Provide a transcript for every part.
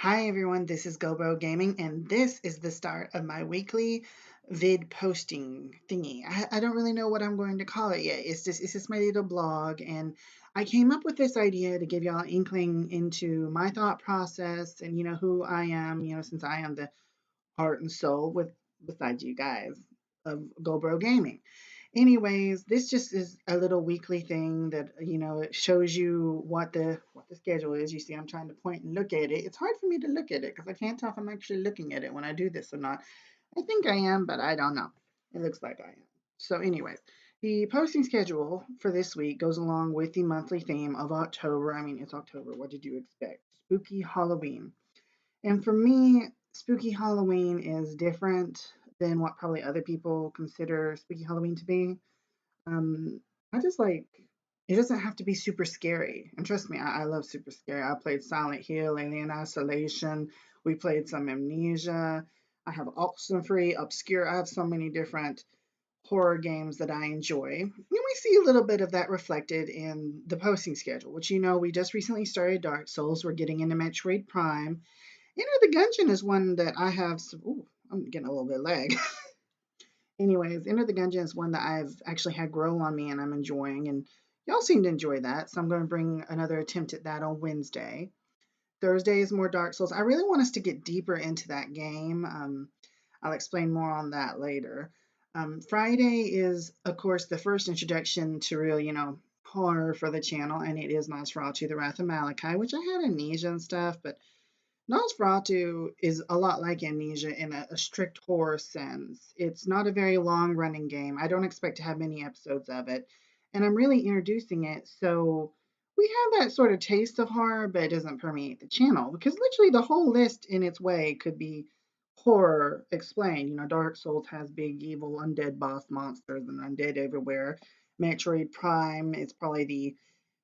Hi everyone, this is GoldBroGaming, and this is the start of my weekly vid posting thingy. I don't really know what I'm going to call it yet. It's just my little blog, and I came up with this idea to give y'all an inkling into my thought process and who I am, since I am the heart and soul besides you guys of GoldBroGaming. Anyways, this just is a little weekly thing that it shows you what the schedule is. You see, I'm trying to point and look at it. It's hard for me to look at it because I can't tell if I'm actually looking at it when I do this or not. I think I am, but I don't know. It looks like I am. So, anyways, the posting schedule for this week goes along with the monthly theme of October. I mean, it's October. What did you expect? Spooky Halloween. And for me, spooky Halloween is different than what probably other people consider spooky Halloween to be. Um, I just like it doesn't have to be super scary. And trust me, I love super scary. I played Silent Hill, Alien Isolation. We played some Amnesia. I have Oxenfree, Obscure. I have so many different horror games that I enjoy. And we see a little bit of that reflected in the posting schedule, which we just recently started Dark Souls. We're getting into Metroid Prime. The Gungeon is one that I have. Ooh, I'm getting a little bit lag. Anyways, Enter the Gungeon is one that I've actually had grow on me and I'm enjoying, and y'all seem to enjoy that. So I'm going to bring another attempt at that on Wednesday. Thursday is more Dark Souls. I really want us to get deeper into that game. I'll explain more on that later. Friday is, of course, the first introduction to real, horror for the channel, and it is Nosferatu: The Wrath of Malachi, which I had Amnesia and stuff, but Nosferatu is a lot like Amnesia in a strict horror sense. It's not a very long running game. I don't expect to have many episodes of it. And I'm really introducing it, so we have that sort of taste of horror, but it doesn't permeate the channel because literally the whole list in its way could be horror explained. Dark Souls has big evil undead boss monsters and undead everywhere. Metroid Prime is probably the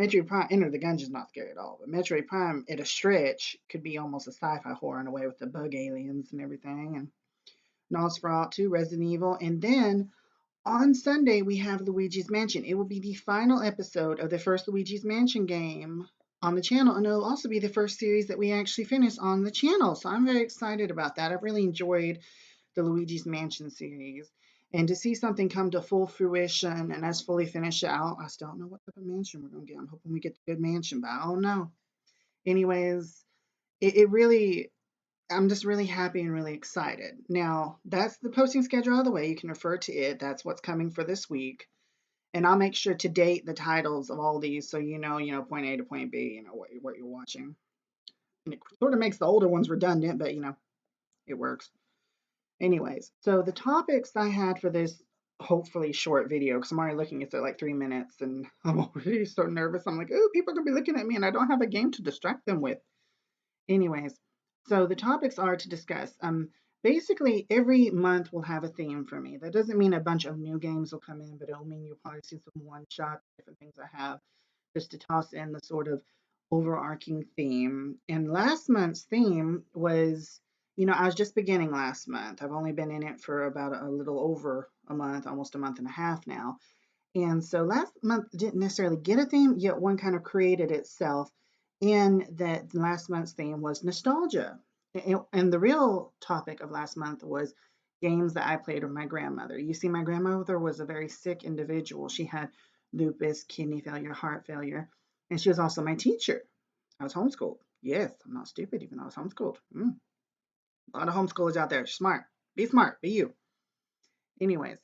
Metroid Prime Enter the Gungeon's not scary at all, but Metroid Prime at a stretch could be almost a sci-fi horror in a way with the bug aliens and everything, and Nosferatu, Resident Evil, and then on Sunday we have Luigi's Mansion. It will be the final episode of the first Luigi's Mansion game on the channel, and it'll also be the first series that we actually finish on the channel. So I'm very excited about that. I've really enjoyed the Luigi's Mansion series. And to see something come to full fruition and us fully finish it out, I still don't know what type of mansion we're going to get. I'm hoping we get the good mansion, but I don't know. Anyways, it really, I'm just really happy and really excited. Now, that's the posting schedule out of the way. You can refer to it. That's what's coming for this week. And I'll make sure to date the titles of all these so point A to point B, what you're watching. And it sort of makes the older ones redundant, but it works. Anyways, so the topics I had for this hopefully short video, because I'm already looking at it like 3 minutes and I'm already so nervous. I'm like, oh, people are going to be looking at me and I don't have a game to distract them with. Anyways, so the topics are to discuss. Basically, every month will have a theme for me. That doesn't mean a bunch of new games will come in, but it'll mean you'll probably see some one shot, different things I have, just to toss in the sort of overarching theme. And last month's theme was, I was just beginning last month. I've only been in it for about a little over a month, almost a month and a half now. And so last month didn't necessarily get a theme, yet one kind of created itself in that last month's theme was nostalgia. And the real topic of last month was games that I played with my grandmother. You see, my grandmother was a very sick individual. She had lupus, kidney failure, heart failure, and she was also my teacher. I was homeschooled. Yes, I'm not stupid, even though I was homeschooled. A lot of homeschoolers out there. Smart. Be smart. Be you. Anyways,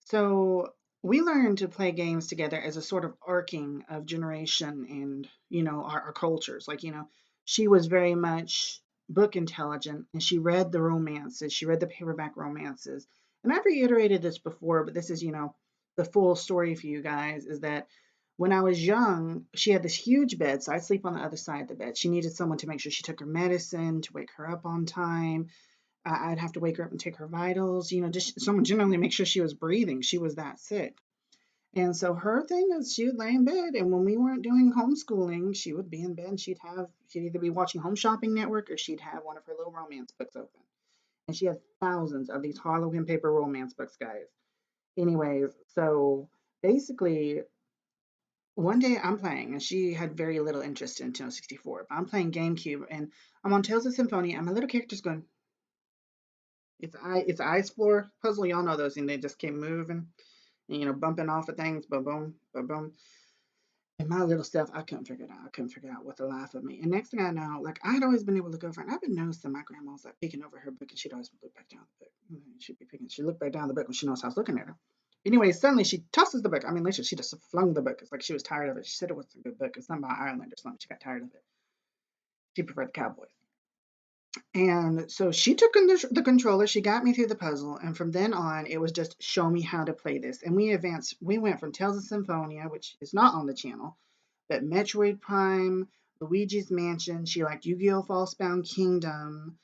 so we learned to play games together as a sort of arcing of generation and, our cultures. Like, she was very much book intelligent and she read the romances, she read the paperback romances. And I've reiterated this before, but this is, the full story for you guys is that when I was young, she had this huge bed, so I'd sleep on the other side of the bed. She needed someone to make sure she took her medicine, to wake her up on time. I'd have to wake her up and take her vitals, just someone generally make sure she was breathing. She was that sick. And so her thing is she would lay in bed, and when we weren't doing homeschooling, she would be in bed and she'd either be watching Home Shopping Network or she'd have one of her little romance books open. And she had thousands of these Harlequin paper romance books, guys. Anyways, so basically one day I'm playing, and she had very little interest in Nintendo 64. But I'm playing GameCube, and I'm on Tales of Symphonia, and my little character's going, it's I Explorer puzzle. Y'all know those, and they just keep moving, and, bumping off of things, boom, boom, boom, boom. And my little stuff, I couldn't figure it out. I couldn't figure out what the laugh of me. And next thing I know, like I'd always been able to look over, and I've been noticing my grandma was like peeking over her book, and she'd always look back down the book. She'd be peeking. She'd look back down the book when she knows I was looking at her. Anyway, suddenly she tosses the book. I mean, literally, she just flung the book. It's like she was tired of it. She said it wasn't a good book. It's not about Ireland or something. She got tired of it. She preferred the Cowboys. And so she took the controller, she got me through the puzzle, and from then on, it was just show me how to play this. And we advanced, we went from Tales of Symphonia, which is not on the channel, but Metroid Prime, Luigi's Mansion, she liked Yu Gi Oh! Falsebound Kingdom,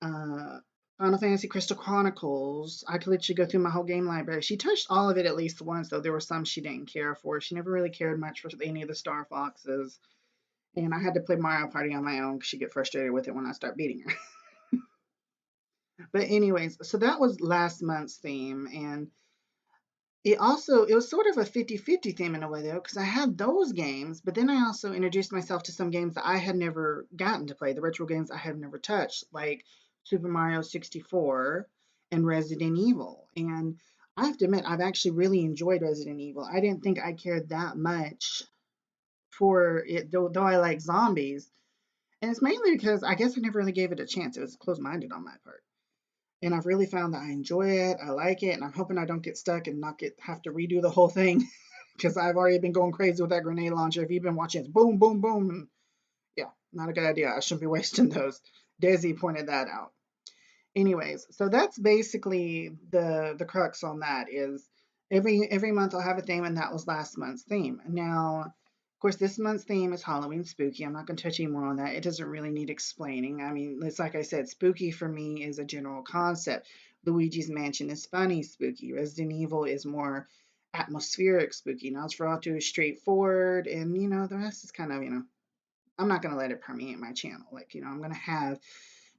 uh, Final Fantasy Crystal Chronicles. I could literally go through my whole game library. She touched all of it at least once, though there were some she didn't care for. She never really cared much for any of the Star Foxes. And I had to play Mario Party on my own because she'd get frustrated with it when I start beating her. But anyways, so that was last month's theme, and it was sort of a 50-50 theme in a way though, because I had those games, but then I also introduced myself to some games that I had never gotten to play, the retro games I had never touched, like Super Mario 64 and Resident Evil. And I have to admit, I've actually really enjoyed Resident Evil. I didn't think I cared that much for it, though I like zombies. And it's mainly because I guess I never really gave it a chance. It was closed minded on my part. And I've really found that I enjoy it. I like it, and I'm hoping I don't get stuck and not get have to redo the whole thing because I've already been going crazy with that grenade launcher. If you've been watching, it's boom, boom, boom, and yeah, not a good idea. I shouldn't be wasting those. Desi pointed that out. Anyways, so that's basically the crux on that is every month I'll have a theme, and that was last month's theme. Now, of course, this month's theme is Halloween spooky. I'm not going to touch any more on that. It doesn't really need explaining. I mean, it's like I said, spooky for me is a general concept. Luigi's Mansion is funny spooky. Resident Evil is more atmospheric spooky. Nosferatu is straightforward, and the rest is kind of I'm not going to let it permeate my channel. Like I'm going to have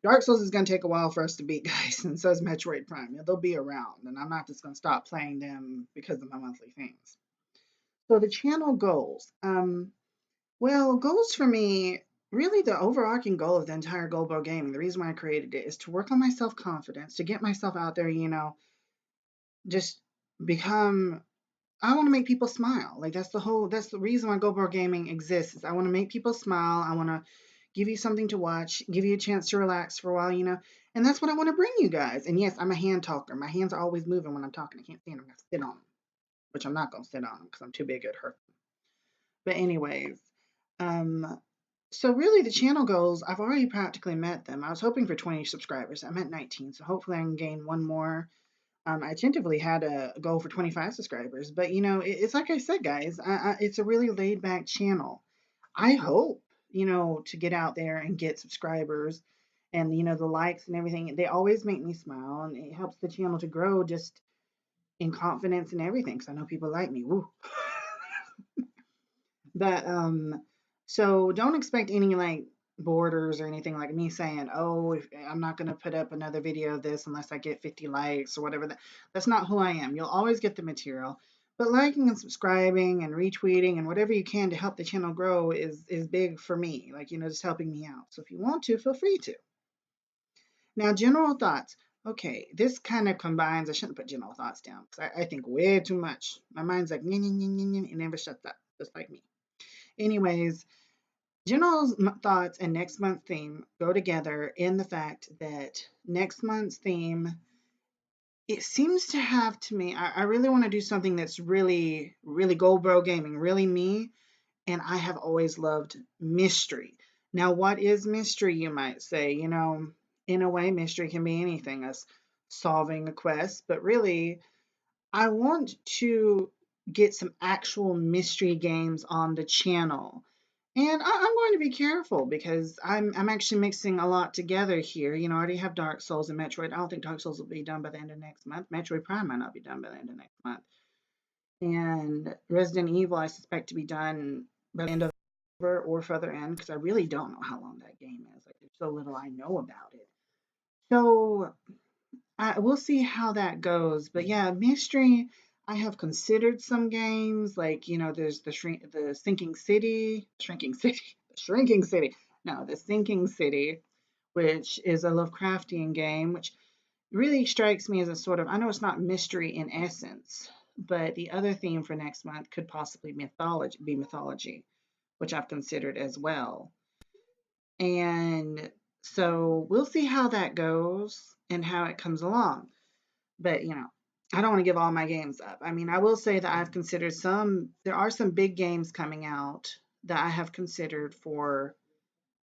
Dark Souls is going to take a while for us to beat, guys, and so is Metroid Prime. They'll be around, and I'm not just going to stop playing them because of my monthly things. So the channel goals. Well, goals for me, really the overarching goal of the entire GoldBro Gaming, the reason why I created it is to work on my self-confidence, to get myself out there, just become I want to make people smile. Like that's the reason why GoPro Gaming exists. Is I want to make people smile. I want to give you something to watch, give you a chance to relax for a while, and that's what I want to bring you guys. And yes, I'm a hand talker. My hands are always moving when I'm talking. I can't stand them. I have to sit on them, which I'm not gonna sit on them because I'm too big at hurt. But anyways, um, so really the channel goals, I've already practically met them. I was hoping for 20 subscribers. I'm at 19, so hopefully I can gain one more. I tentatively had a goal for 25 subscribers, but it's like I said, guys, it's a really laid back channel. I hope, to get out there and get subscribers and, the likes and everything. They always make me smile and it helps the channel to grow just in confidence and everything because I know people like me. Woo. But so don't expect any like borders or anything like me saying, "Oh, I'm not going to put up another video of this unless I get 50 likes or whatever." That's not who I am. You'll always get the material. But liking and subscribing and retweeting and whatever you can to help the channel grow is big for me. Like, just helping me out. So if you want to, feel free to. Now, general thoughts. Okay, this kind of combines. I shouldn't put general thoughts down because I think way too much. My mind's like, it never shuts up, just like me. Anyways, general thoughts and next month's theme go together in the fact that next month's theme, it seems to have to me, I really want to do something that's really, really GoldBro Gaming, really me. And I have always loved mystery. Now, what is mystery, you might say? In a way, mystery can be anything, as solving a quest, but really, I want to get some actual mystery games on the channel. And I'm going to be careful because I'm actually mixing a lot together here. I already have Dark Souls and Metroid. I don't think Dark Souls will be done by the end of next month. Metroid Prime might not be done by the end of next month. And Resident Evil, I suspect to be done by the end of October or further in because I really don't know how long that game is. Like, there's so little I know about it. So we'll see how that goes. But yeah, mystery. I have considered some games like, there's the Shrinking City, Shrinking City. No, the Sinking City, which is a Lovecraftian game, which really strikes me as a sort of, I know it's not mystery in essence, but the other theme for next month could possibly mythology, which I've considered as well. And so we'll see how that goes and how it comes along. But, I don't want to give all my games up. I mean, I will say that I've considered there are some big games coming out that I have considered for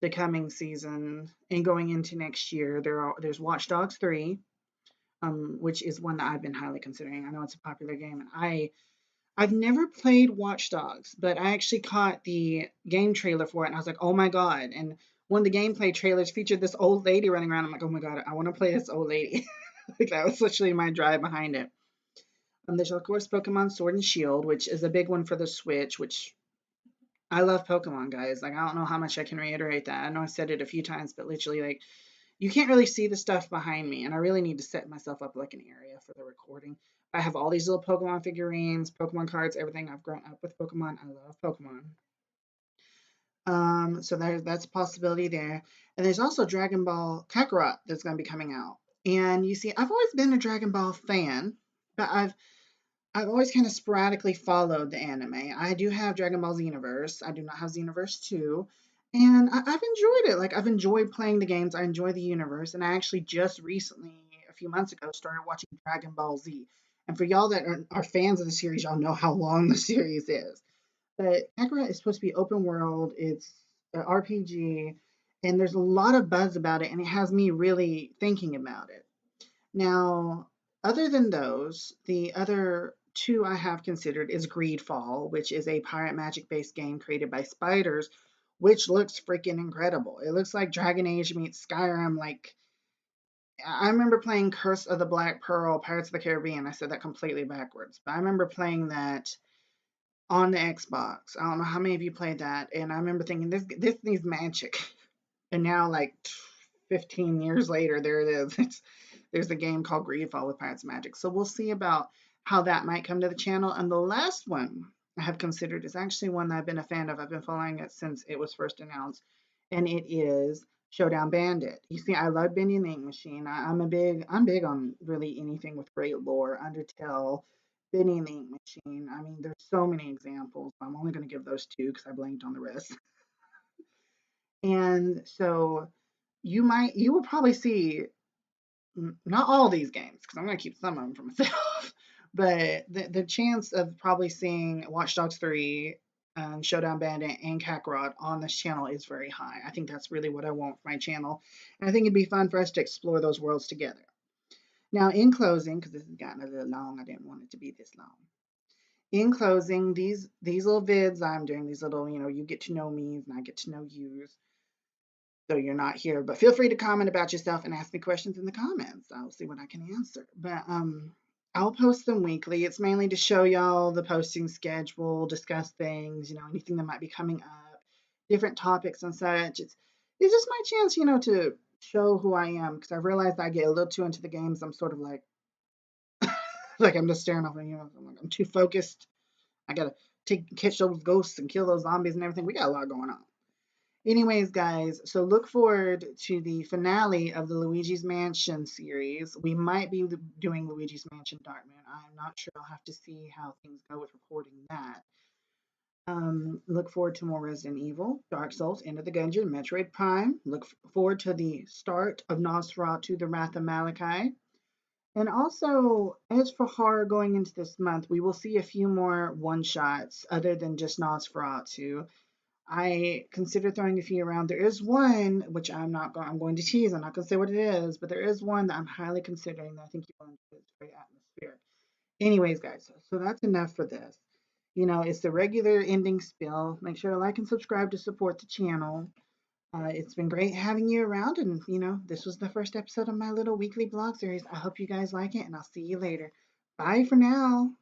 the coming season and going into next year. There's Watch Dogs 3, which is one that I've been highly considering. I know it's a popular game, and I've never played Watch Dogs, but I actually caught the game trailer for it, and I was like, oh my god! And one of the gameplay trailers featured this old lady running around. I'm like, oh my god, I want to play this old lady. Like that was literally my drive behind it. There's of course Pokemon Sword and Shield, which is a big one for the Switch. Which I love Pokemon, guys. Like I don't know how much I can reiterate that. I know I said it a few times, but literally, like you can't really see the stuff behind me, and I really need to set myself up like an area for the recording. I have all these little Pokemon figurines, Pokemon cards, everything. I've grown up with Pokemon. I love Pokemon. So that's a possibility there. And there's also Dragon Ball Kakarot that's going to be coming out. And you see, I've always been a Dragon Ball fan, but I've always kind of sporadically followed the anime. I do have Dragon Ball Xenoverse. I do not have Xenoverse 2. And I've enjoyed it. Like, I've enjoyed playing the games. I enjoy the universe. And I actually just recently, a few months ago, started watching Dragon Ball Z. And for y'all that are fans of the series, y'all know how long the series is. But Kakarot is supposed to be open world. It's an RPG. And there's a lot of buzz about it. And it has me really thinking about it. Now, other than those, the other two I have considered is Greedfall, which is a pirate magic based game created by Spiders, which looks freaking incredible. It looks like Dragon Age meets Skyrim. Like, I remember playing Curse of the Black Pearl, Pirates of the Caribbean. I said that completely backwards, but I remember playing that on the Xbox. I don't know how many of you played that, and I remember thinking this needs magic. And now, like 15 years later, there it is. There's a game called Greedfall with Pirates of Magic. So we'll see about how that might come to the channel. And the last one I have considered is actually one that I've been a fan of. I've been following it since it was first announced, and it is Showdown Bandit. You see, I love Bendy and the Ink Machine. I'm big on really anything with great lore. Undertale, Bendy and the Ink Machine. I mean, there's so many examples. I'm only going to give those two because I blanked on the rest. And so you will probably see not all these games because I'm going to keep some of them for myself, but the chance of probably seeing Watch Dogs 3, Showdown Bandit, and Kakarot on this channel is very high. I think that's really what I want for my channel, and I think it'd be fun for us to explore those worlds together. Now, in closing, because this has gotten a little long, I didn't want it to be this long. In closing, these little vids I'm doing, these little, you get to know me and I get to know you, so you're not here. But feel free to comment about yourself and ask me questions in the comments. I'll see what I can answer. But I'll post them weekly. It's mainly to show y'all the posting schedule, discuss things, anything that might be coming up, different topics and such. It's just my chance, to show who I am because I've realized I get a little too into the games. I'm sort of like I'm just staring off and I'm too focused. I gotta catch those ghosts and kill those zombies and everything. We got a lot going on. Anyways, guys, so look forward to the finale of the Luigi's Mansion series. We might be doing Luigi's Mansion Dark Moon. I'm not sure. I'll have to see how things go with recording that. Look forward to more Resident Evil, Dark Souls, End of the Gungeon, Metroid Prime. Look forward to the start of Nosferatu, The Wrath of Malachi. And also, as for horror going into this month, we will see a few more one-shots other than just Nosferatu. I consider throwing a few around. There is one which I'm going to tease. I'm not going to say what it is, but there is one that I'm highly considering that I think you will enjoy. It's very atmospheric. Anyways, guys, so that's enough for this. It's the regular ending spill. Make sure to like and subscribe to support the channel. It's been great having you around, and this was the first episode of my little weekly blog series. I hope you guys like it, and I'll see you later. Bye for now.